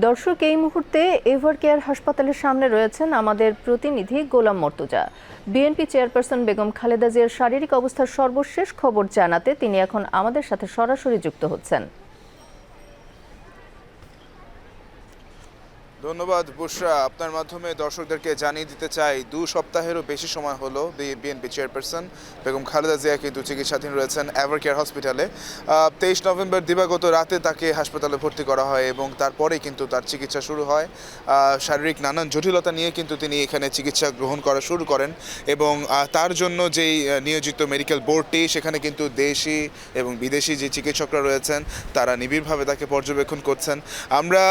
দর্শক, এই মুহূর্তে এভার কেয়ার হাসপাতালের সামনে রয়েছেন আমাদের প্রতিনিধি গোলাম মর্তুজা। বিএনপি চেয়ারপারসন বেগম খালেদা জিয়ার শারীরিক অবস্থার সর্বশেষ খবর জানাতে তিনি এখন আমাদের সাথে সরাসরি যুক্ত হচ্ছেন। ধন্যবাদ বুশরা। আপনার মাধ্যমে দর্শকদেরকে জানিয়ে দিতে চাই, 2 সপ্তাহেরও বেশি সময় হলো বিএনপি চেয়ারপারসন বেগম খালেদা জিয়া কিন্তু চিকিৎসাধীন রয়েছেন এভার কেয়ার হসপিটালে। 23 নভেম্বর দিবাগত রাতে তাকে হাসপাতালে ভর্তি করা হয় এবং তারপরেই কিন্তু তার চিকিৎসা শুরু হয়। শারীরিক নানান জটিলতা নিয়ে কিন্তু তিনি এখানে চিকিৎসা গ্রহণ করা শুরু করেন এবং তার জন্য যেই নিয়োজিত মেডিকেল বোর্ডটি, সেখানে কিন্তু দেশি এবং বিদেশি যে চিকিৎসকরা রয়েছেন তারা নিবিড়ভাবে তাকে পর্যবেক্ষণ করছেন। আমরা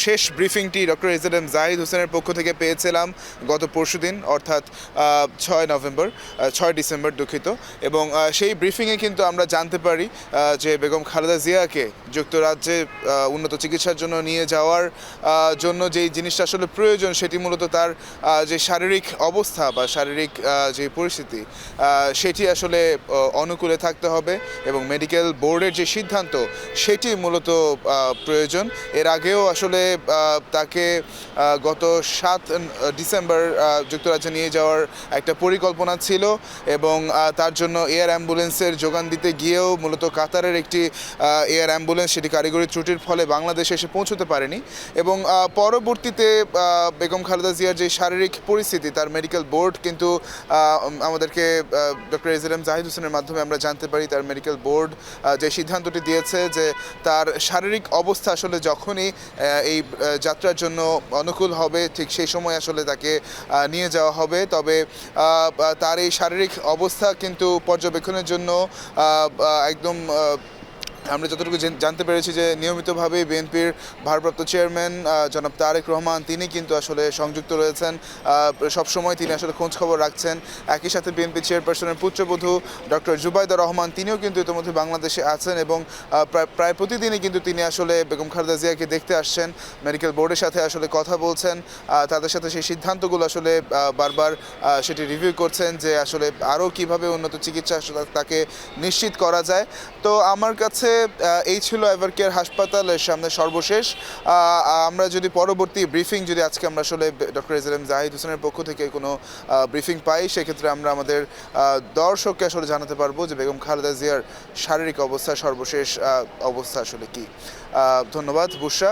শেষ ব্রিফিংটি ডক্টর এজেএম জাহিদ হোসেনের পক্ষ থেকে পেয়েছিলাম গত পরশুদিন, অর্থাৎ 6 ডিসেম্বর দুঃখিত। এবং সেই ব্রিফিংয়ে কিন্তু আমরা জানতে পারি যে বেগম খালেদা জিয়াকে যুক্তরাজ্যে উন্নত চিকিৎসার জন্য নিয়ে যাওয়ার জন্য যেই জিনিসটা আসলে প্রয়োজন, সেটি মূলত তার যে শারীরিক অবস্থা বা শারীরিক যে পরিস্থিতি, সেটি আসলে অনুকূলে থাকতে হবে এবং মেডিকেল বোর্ডের যে সিদ্ধান্ত, সেটি মূলত প্রয়োজন। এর আগেও আসলে তাকে গত 7 ডিসেম্বর যুক্তরাজ্যে নিয়ে যাওয়ার একটা পরিকল্পনা ছিল এবং তার জন্য এয়ার অ্যাম্বুলেন্সের যোগান দিতে গিয়েও মূলত কাতারের একটি এয়ার অ্যাম্বুলেন্স, সেটি কারিগরি ত্রুটির ফলে বাংলাদেশে এসে পৌঁছতে পারেনি। এবং পরবর্তীতে বেগম খালেদা জিয়ার যে শারীরিক পরিস্থিতি, তার মেডিকেল বোর্ড কিন্তু আমাদেরকে ডক্টর এজেএম জাহিদ হোসেনের মাধ্যমে আমরা জানতে পারি, তার মেডিকেল বোর্ড যে সিদ্ধান্তটি দিয়েছে যে তার শারীরিক অবস্থা আসলে যখনই এই যাত্রার জন্য অনুকূল হবে, ঠিক সেই সময় আসলে তাকে নিয়ে যাওয়া হবে। তবে তার এই শারীরিক অবস্থা কিন্তু পর্যবেক্ষণের জন্য একদম আমরা যতটুকু জানতে পেরেছি যে নিয়মিতভাবে বিএনপির ভারপ্রাপ্ত চেয়ারম্যান জনাব তারেক রহমান, তিনি কিন্তু আসলে সংযুক্ত রয়েছেন, সবসময় তিনি আসলে খোঁজ খবর রাখছেন। একই সাথে বিএনপি চেয়ারপারসনের পুত্রবধূ ডক্টর জুবাইদা রহমান, তিনিও কিন্তু ইতিমধ্যে বাংলাদেশে আছেন এবং প্রায় প্রতিদিনই কিন্তু তিনি আসলে বেগম খালেদা জিয়াকে দেখতে আসছেন, মেডিকেল বোর্ডের সাথে আসলে কথা বলছেন, তাদের সাথে সেই সিদ্ধান্তগুলো আসলে বারবার সেটি রিভিউ করছেন যে আসলে আরও কীভাবে উন্নত চিকিৎসা তাকে নিশ্চিত করা যায়। তো আমার কাছে এই ছিল এভার কেয়ার হাসপাতালের সামনে সর্বশেষ। আমরা যদি পরবর্তী ব্রিফিং যদি আজকে আমরা আসলে ডক্টর এজেএম জাহিদ হোসেনের পক্ষ থেকে কোনো ব্রিফিং পাই, সেক্ষেত্রে আমরা আমাদের দর্শককে আসলে জানাতে পারবো যে বেগম খালেদা জিয়ার শারীরিক অবস্থা, সর্বশেষ অবস্থা আসলে কী। ধন্যবাদ বুশরা।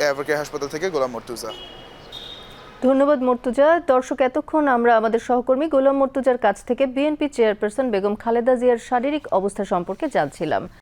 এভার কেয়ার হাসপাতাল থেকে গোলাম মর্তুজা। ধন্যবাদ মর্তুজা। দর্শক, এতক্ষণ আমরা আমাদের সহকর্মী গোলাম মর্তুজার কাছ থেকে বিএনপি চেয়ারপারসন বেগম খালেদা জিয়ার শারীরিক অবস্থা সম্পর্কে জানছিলাম।